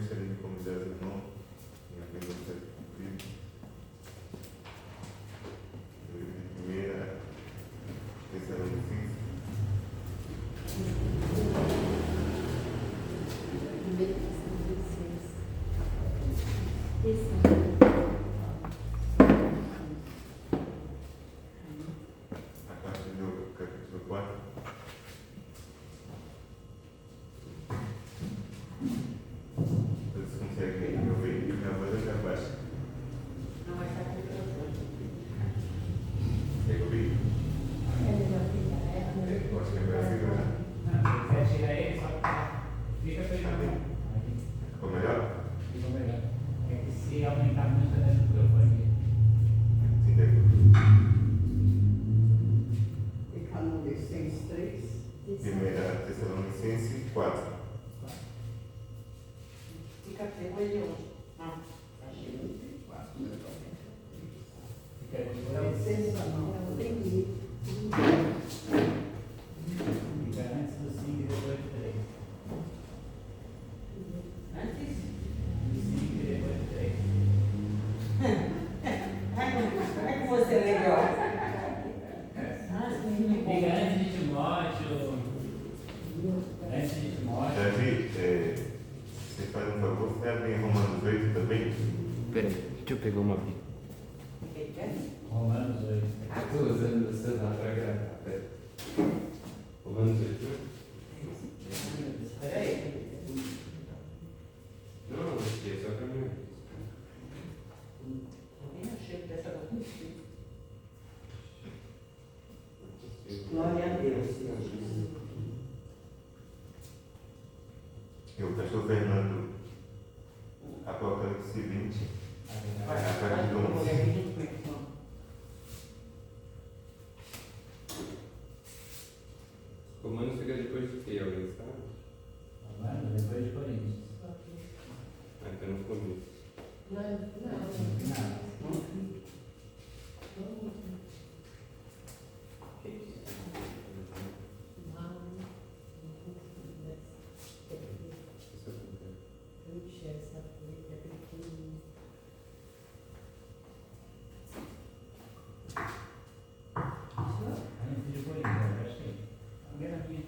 gostaria de convidar o irmão em apenas você cumprir. Primeira Tessalonicenses. A partir do capítulo 4. Vocês conseguem ouvir? Minha voz é baixa. Não, mas está com o microfone. Consegue ouvir? Eu acho que agora segura. Não, se você tirar ele, só fica fechado. Ficou melhor? Ficou melhor. É que se aumentar muito o microfone. Sim, deve. Tessalonicenses 3. Primeira Tessalonicenses 4. Fica pegou ele hoje. Não, achei. Fica de Não dois. entendi. Fica antes do 5 e depois do 3. Antes? Do 5 e depois do 3. Como é que você é legal? Fica antes de Timóteo. Antes de Timóteo. Davi, você faz um favor, você abre em Romanos 8 também? Peraí, deixa eu pegar uma Bíblia. Romanos 8. Eu estou usando o celular para gravar. Peraí. Romanos 8, né? Espera aí. Não, aqui é só para mim. Nem achei que dessa vez. Glória a Deus. Eu estou Fernando, Apocalipse 20. Vai, A partir do 11. mulher junto com ele, irmão. Romanos fica depois de que? Alguém sabe? Romanos depois de Coríntios. Ah, então não ficou muito. No final. Antes de Coríntios, eu achei. Alguém na minha?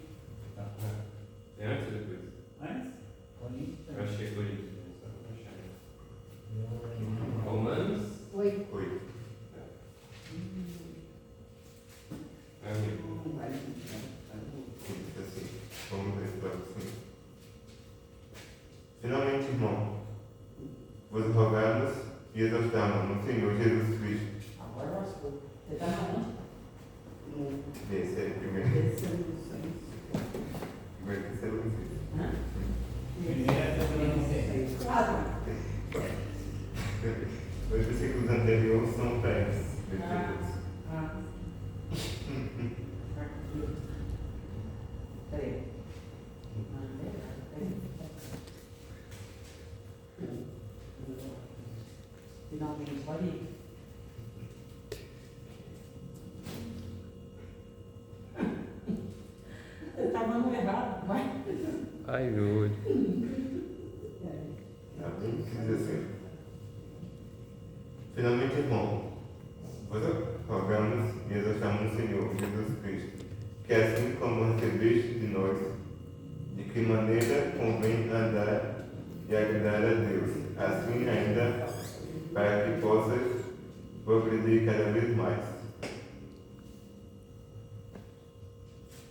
É antes ou depois? Antes? Coríntios Eu também. achei Coríntios, né? Só para achar. Eu aqui não. Romanos? Oi. 8. É o meu. Diz assim, vamos ler para você. Finalmente, irmão, vos rogamos e exortamos no Senhor Jesus Cristo. Agora lascou. Você está onde? Esse é o primeiro Tessalonicenses. Hã? Primeira Tessalonicenses. Os versículos anteriores são três. Peraí. Finalmente, pode ir. Você estava no errado, vai. Ai, meu olho. Diz assim: finalmente, irmão, vos rogamos e exortamos no Senhor Jesus Cristo, que assim como recebeste de nós, de que maneira convém andar e agradar a Deus, assim ainda para que possas progredir cada vez mais.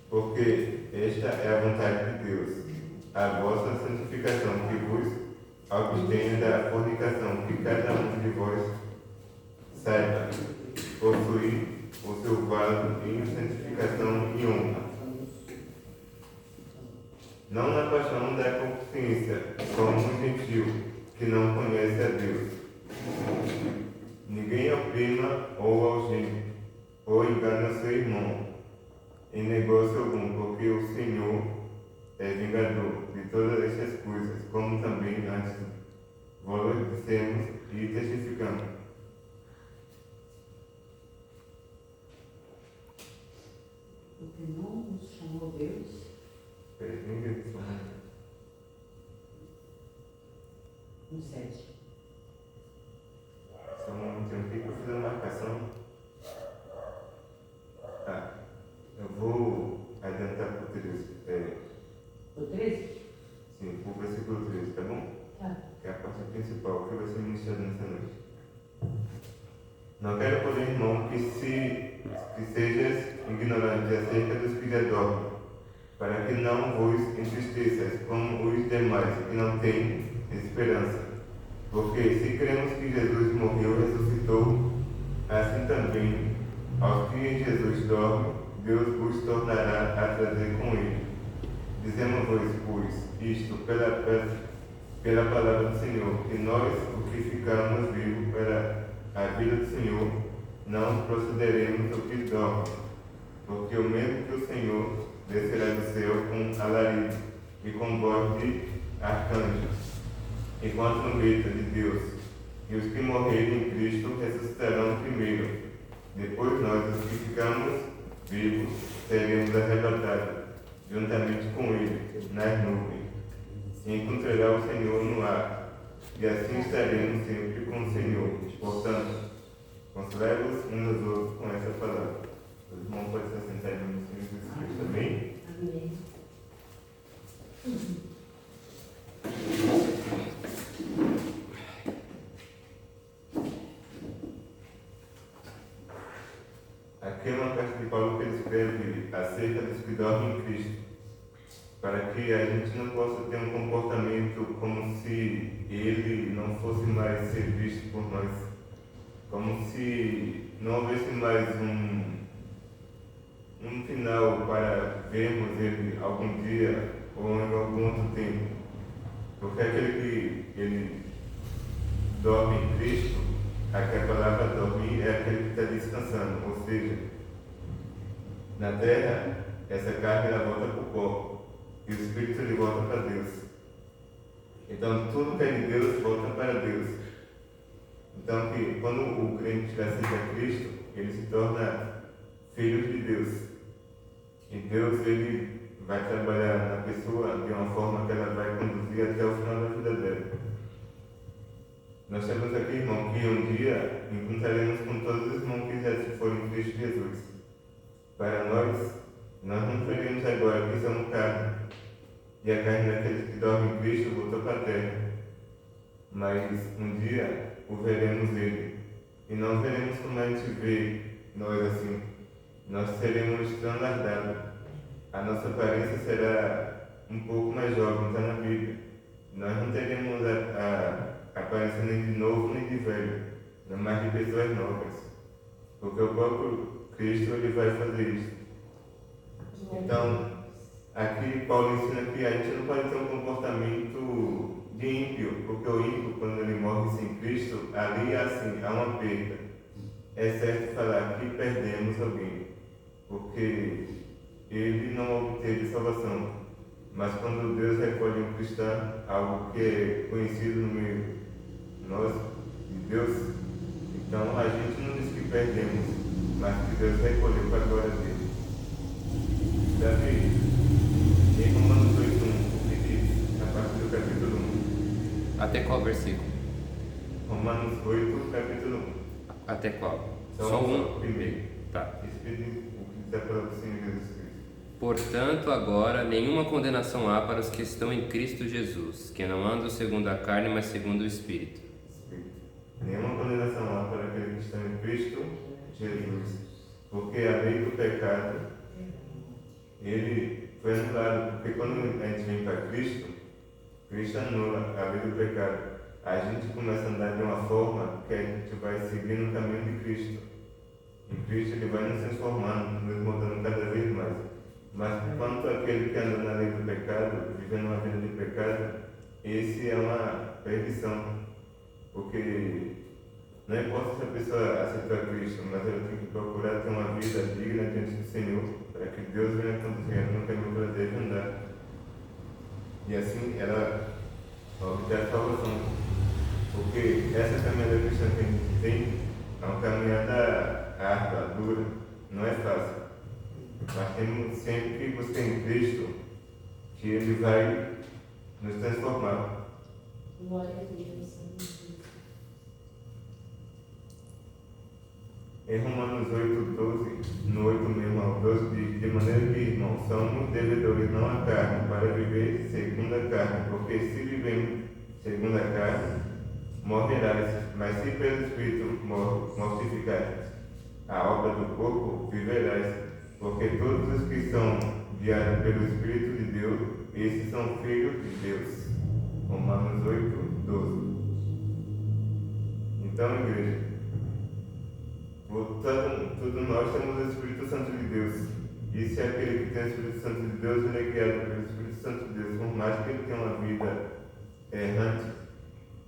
Porque esta é a vontade de Deus, a vossa santificação, que vos abstenha da fornicação, que cada um de vós saiba possuir o seu vaso em santificação e honra, não na paixão da consciência, como um gentil que não conhece a Deus. Ninguém oprima ou algeme, ou engana seu irmão em negócio algum, porque o Senhor é vingador de todas estas coisas, como também antes vos dissemos e testificamos. Porque não nos chamou Deus. No 7. Só um momentinho aqui que eu fiz a marcação. Tá. Eu vou adiantar para o 13. O 13? Sim, o versículo 13, tá bom? Tá. Que é a parte principal que vai ser ministrada nessa noite. Não quero, porém, irmão, que sejas ignorante acerca dos que já dormem, para que não vos entristeças como os demais que não têm esperança. Porque se cremos que Jesus morreu e ressuscitou, assim também, aos que em Jesus dormem, Deus vos tornará a trazer com ele. Dizemos-vos, pois, isto pela palavra do Senhor, que nós, os que ficamos vivos para a vida do Senhor, não procederemos do que dorme, porque o mesmo que o Senhor descerá do céu com alarido e com voz de arcanjo, enquanto trombeta de Deus, e os que morrerem em Cristo ressuscitarão primeiro. Depois nós, os que ficamos vivos, seremos arrebatados juntamente com ele nas nuvens, e encontrará o Senhor no ar, e assim estaremos sempre com o Senhor. Portanto, consolai-vos uns aos outros com essa palavra. Os irmãos podem se assentar em nome do Senhor Jesus Cristo. Amém? Amém. Aqui é uma carta de Paulo que ele escreve acerca dos que dormem em Cristo, para que a gente não possa ter um comportamento como se ele não fosse mais ser visto por nós, como se não houvesse mais um final para vermos ele algum dia ou em algum outro tempo. Porque aquele que ele dorme em Cristo, aqui a palavra dormir é aquele que está descansando, ou seja, na terra, essa carne ela volta para o corpo e o espírito ele volta para Deus. Então tudo que é de Deus volta para Deus. Então que quando o crente aceita Cristo, ele se torna filho de Deus. E Deus ele vai trabalhar na pessoa de uma forma que ela vai conduzir até o final da vida dela. Nós temos aqui, irmão, que um dia encontraremos com todos os irmãos que já se foram em Cristo Jesus. Para nós não veremos agora que somos carne, e a carne daqueles que dormem em Cristo voltou para a terra. Mas um dia o veremos ele, e não veremos como a gente vê nós assim. Nós seremos standardados. A nossa aparência será um pouco mais jovem, está na Bíblia. Nós não teremos a aparência nem de novo nem de velho, mas de pessoas novas. Porque o próprio Cristo ele vai fazer isso. Então, aqui Paulo ensina que a gente não pode ter um comportamento de ímpio, porque o ímpio, quando ele morre sem Cristo, ali é assim, há uma perda. É certo falar que perdemos alguém, porque ele não obteve salvação. Mas quando Deus recolhe um cristão, algo que é conhecido no meio nosso, de Deus, então a gente não diz que perdemos, mas que Deus recolheu para a glória dele. Davi, em Romanos 8:1, o que diz, a partir do capítulo 1? Até qual versículo? Romanos 8, capítulo 1. Até qual? Só Só um um? primeiro. Tá. Esse pedido, o que diz a palavra do Senhor Jesus Cristo. Portanto, agora nenhuma condenação há para os que estão em Cristo Jesus, que não andam segundo a carne, mas segundo o Espírito. Nenhuma condenação há para aquele que está em Cristo Jesus, porque a lei do pecado, ele foi anulado, porque quando a gente vem para Cristo, Cristo anula a lei do pecado. A gente começa a andar de uma forma que a gente vai seguir no caminho de Cristo. Em Cristo ele vai nos transformando, nos mudando cada vez mais. Mas quanto àquele que anda na lei do pecado, vivendo uma vida de pecado, esse é uma perdição. Porque não importa se a pessoa aceitar Cristo, mas ela tem que procurar ter uma vida digna diante do Senhor, para que Deus venha conduzindo no caminho que ela deve andar. E assim ela obter a salvação. Porque essa caminhada cristã que a gente tem é uma caminhada árdua, dura, não é fácil. Mas temos sempre que buscar em Cristo que Ele vai nos transformar. Glória a Deus. Em Romanos 8:12, no 8 mesmo ao 12, diz: de maneira que, irmãos, somos devedores não à carne, para viver segundo a carne, porque se vivemos segundo a carne, morrerás, mas se pelo Espírito mortificares a obra do corpo, viverás, porque todos os que são guiados pelo Espírito de Deus, esses são filhos de Deus. Romanos 8:12. Então, igreja, todos nós temos o Espírito Santo de Deus. E se aquele que tem o Espírito Santo de Deus, ele é guiado pelo Espírito Santo de Deus, por mais que ele tenha uma vida errante,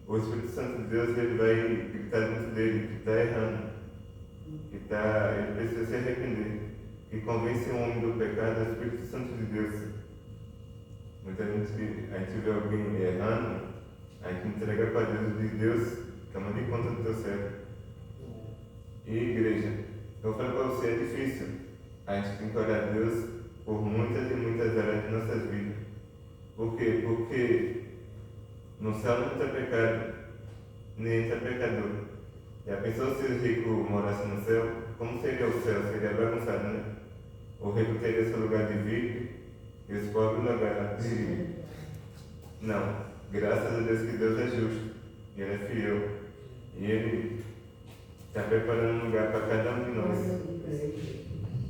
o Espírito Santo de Deus, ele vai gritar dentro dele que está errando, ele precisa se arrepender, que convence o homem do pecado é o Espírito Santo de Deus. Muitas vezes a gente vê alguém errando, a gente entrega para Deus e diz: Deus, toma de conta do teu certo. E igreja, eu falo para você, é difícil. A gente tem que orar a Deus por muitas e muitas áreas de nossas vidas. Por quê? Porque no céu não tem pecado, nem tem pecador. E a pessoa, se o rico morasse no céu, como seria o céu? Seria bagunçado, né? O rico teria seu lugar de VIP e os pobres lugar de... Não. Graças a Deus que Deus é justo. E Ele é fiel. E Ele está preparando um lugar para cada um de nós.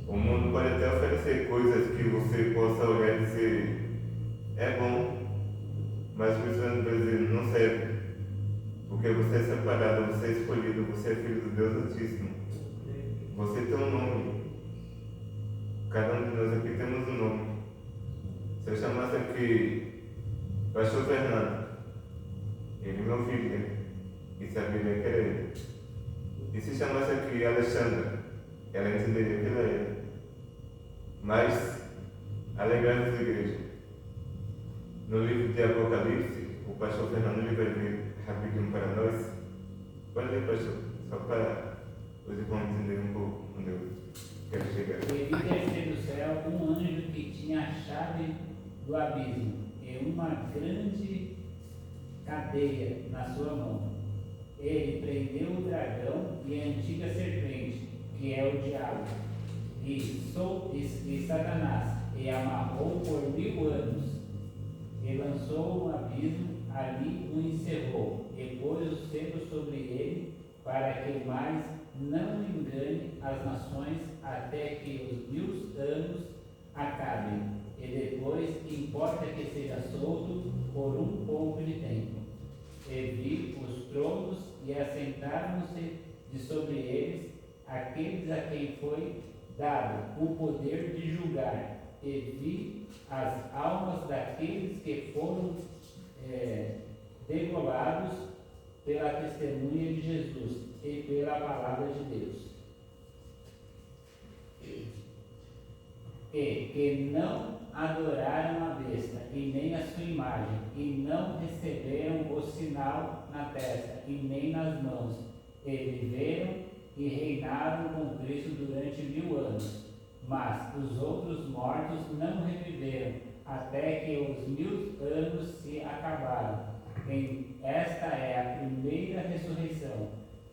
O mundo pode até oferecer coisas que você possa olhar e dizer: é bom, mas o Cristiano brasileiro não serve, porque você é separado, você é escolhido, você é filho do Deus Altíssimo. Você tem um nome. Cada um de nós aqui temos um nome. Se eu chamasse aqui Pastor Fernando, ele é meu filho, né? E saberia que era ele. E se chamasse aqui Alexandra, ela entenderia que era ele. Mas, alegramos, igreja. No livro de Apocalipse, o pastor Fernando ele vai ler rapidinho para nós. Pode ler, pastor, só para os irmãos entenderem um pouco onde eu quero chegar. E vi descer do céu um anjo que tinha a chave do abismo e uma grande cadeia na sua mão. Ele prendeu o dragão e a antiga serpente, que é o diabo, e Satanás, e amarrou por 1000 anos. E lançou um abismo, ali o encerrou, e pôs o selo sobre ele, para que mais não engane as nações, até que os 1000 anos acabem. E depois importa que seja solto por um pouco de tempo. E vi os tronos, e assentaram-se de sobre eles aqueles a quem foi dado o poder de julgar. E vi as almas daqueles que foram degolados pela testemunha de Jesus e pela palavra de Deus, e que não adoraram a besta e nem a sua imagem, e não receberam o sinal na testa e nem nas mãos, e viveram e reinaram com Cristo durante 1000 anos. Mas os outros mortos não reviveram, até que os 1000 anos se acabaram. Esta é a primeira ressurreição.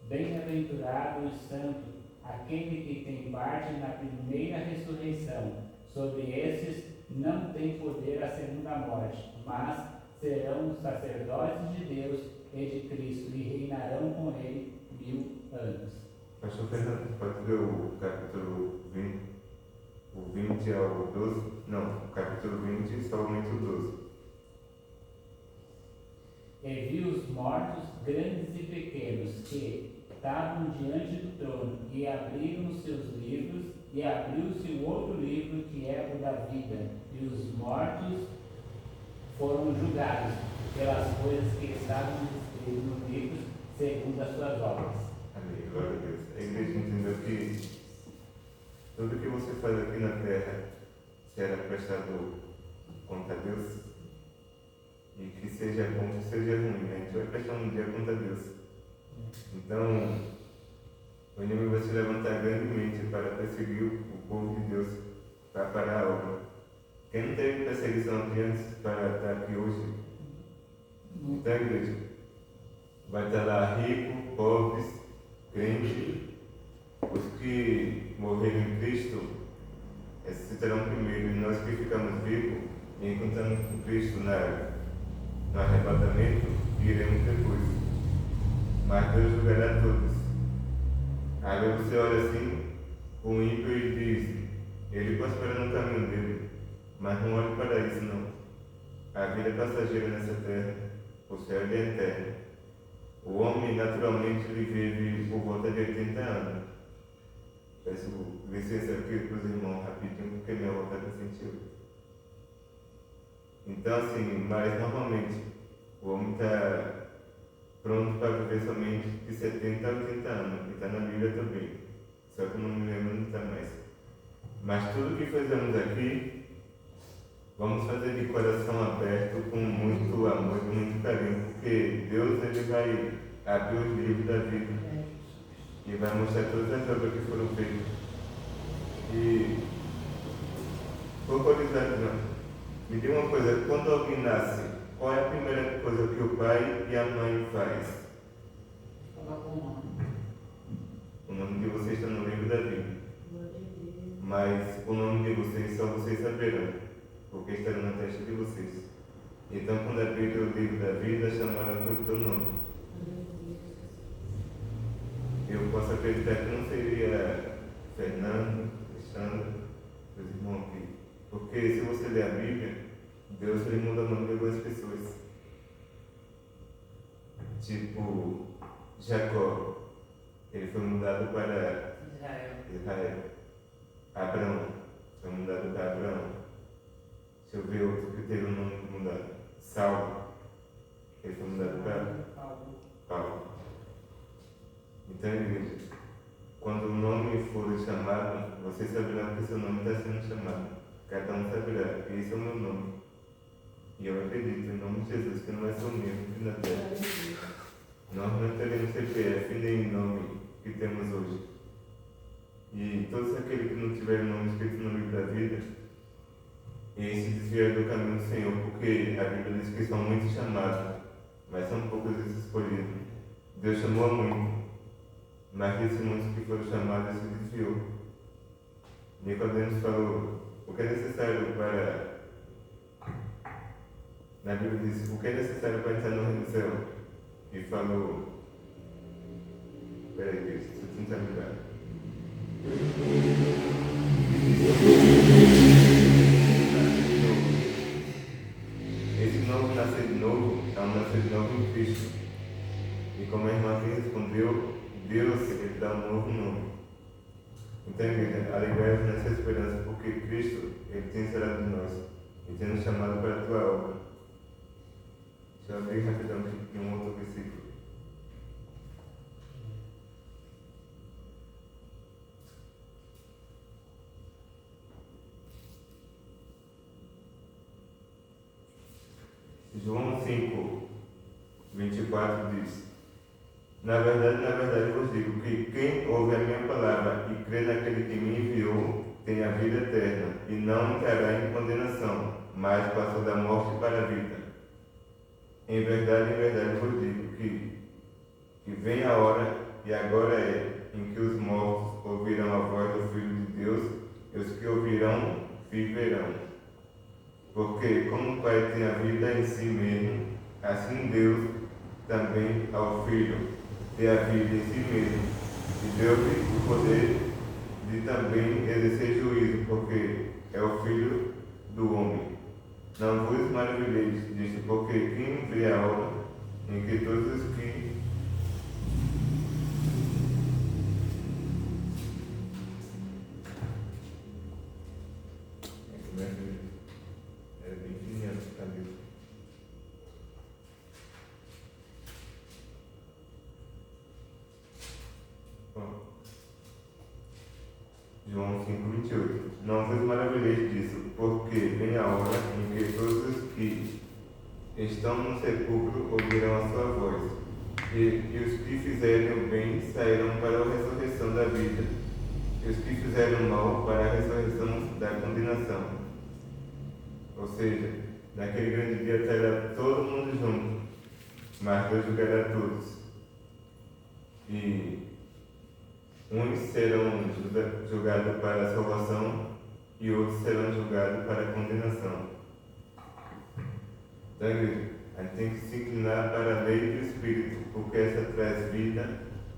Bem-aventurado o santo, aquele que tem parte na primeira ressurreição. Sobre esses não tem poder a segunda morte, mas serão sacerdotes de Deus e de Cristo, e reinarão com ele 1000 anos. Pastor Fernando, pode ler o capítulo 20, o 20 ao 12? Não, o capítulo 20, somente o 12. E vi os mortos, grandes e pequenos, que estavam diante do trono, e abriram os seus livros, e abriu-se o outro livro, que é o da vida, e os mortos foram julgados pelas coisas que estavam escritas no livro, segundo as suas obras. Amém, glória a Deus. A igreja entendeu que tudo que você faz aqui na terra será prestado conta a Deus. E que seja bom, que seja ruim, a gente vai prestar um dia conta a Deus. Então, o inimigo vai se levantar grandemente para perseguir o povo de Deus, para parar a obra. Quem não teve perseguição aqui antes para estar aqui hoje? Então, a igreja vai estar lá rico, pobres, crente, Os que morreram em Cristo ressuscitarão primeiro, e nós que ficamos vivos e encontramos com Cristo no arrebatamento, iremos depois. Mas Deus julgará todos. Aí você olha assim, o ímpio e diz, ele prospera no caminho dele, mas não olhe para isso não. A vida é passageira nessa terra, o céu é eterno. O homem naturalmente ele vive por volta de 80 anos. Peço licença aqui para os irmãos rapidinho, porque minha voz está sentiu. Então assim, mas normalmente o homem está pronto para viver somente de 70 a 80 anos, que está na Bíblia também. Só que eu não me lembro onde está mais. Mas tudo que fazemos aqui, vamos fazer de coração aberto, com muito amor, com muito carinho, porque Deus ele vai abrir os livros da vida e vai mostrar todas as obras que foram feitas. E, por curiosidade, me diga uma coisa, quando alguém nasce, qual é a primeira coisa que o pai e a mãe faz? Coloca o nome. O nome de vocês está no livro da Bíblia. Mas o nome de vocês só vocês saberão, porque estará na testa de vocês. Então, quando abrir o livro da vida, chamarão pelo teu nome. Eu posso acreditar que não seria Fernando, Alexandre, os irmãos aqui. Porque se você ler a Bíblia, Deus ele muda o nome de algumas pessoas. Tipo, Jacó, ele foi mudado para Israel. Abraão, foi mudado para Abraão. Deixa eu ver outro que teve o nome mudado. Saulo, ele foi mudado para Paulo. Então, igreja, quando o nome for chamado, vocês saberão que seu nome está sendo chamado. Cada um saberá, esse é o meu nome. E eu acredito, em nome de Jesus, que não é só o mesmo que na terra. Nós não teremos CPF nem nome que temos hoje. E todos aqueles que não tiverem nome escrito no livro da vida, eles se desviaram do caminho do Senhor, porque a Bíblia diz que são muitos chamados, mas são poucos os escolhidos. Deus chamou a muito, mas desses muitos que foram chamados se desviou. Nicodemos falou, o que é necessário para... Na Bíblia diz, o que é necessário para entrar no reino do céu? E falou... Peraí, deixa eu tentar lembrar. Esse novo nascer de novo é um nascer de novo em Cristo. E como a irmã aqui respondeu, Deus ele dá um novo nome. Então, igreja, alegrai-vos nessa esperança, porque Cristo ele tem serado de nós e tem nos chamado para a tua obra. Deixa eu abrir rapidamente um outro versículo. João 5, 24 diz: na verdade vos digo que quem ouve a minha palavra e crê naquele que me enviou tem a vida eterna e não entrará em condenação, mas passou da morte para a vida. Em verdade vos digo que vem a hora, e agora é, em que os mortos ouvirão a voz do Filho de Deus, e os que ouvirão viverão. Porque como o Pai tem a vida em si mesmo, assim Deus também ao Filho tem a vida em si mesmo, e deu-lhe o poder de também exercer juízo, porque é o Filho do homem. Não vos maravilheis disso, porque quem vê a hora em que todos os que é bem fininho a cabeça. João 5:28. Não vos maravilheis disso, porque vem a hora em que todos os que estão no sepulcro ouvirão a sua voz, e os que fizerem o bem sairão para a ressurreição da vida, e os que fizerem o mal para a ressurreição da condenação. Ou seja, naquele grande dia estará todo mundo junto, mas Deus julgará todos. E Uns serão julgados para a salvação e outros serão julgados para a condenação. Então, igreja, a gente tem que se inclinar para a lei do Espírito, porque essa traz vida,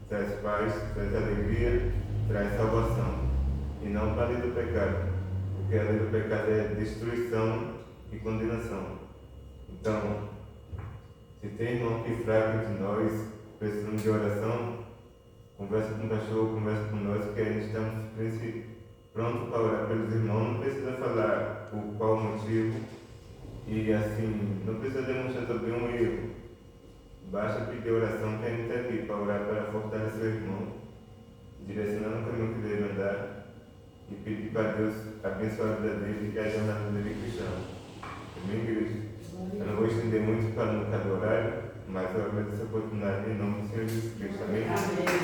traz paz, traz alegria, traz salvação, e não para a lei do pecado, porque a lei do pecado é destruição e condenação. Então, se tem irmão que fraco de nós, precisando de oração, conversa com o pastor, conversa com nós, que a gente estamos prontos para orar pelos irmãos. Não precisa falar por qual motivo, e assim, não precisa demonstrar também um erro. Basta pedir oração, que a gente está aqui para orar, para fortalecer o irmão, direcionar no caminho que deve andar, e pedir para Deus abençoar a vida dele e a jornada dele cristã. Amém, igreja? Eu não vou estender muito para não ficar do horário, mas eu agradeço a oportunidade em nome do Senhor Jesus Cristo. Amém? Amém.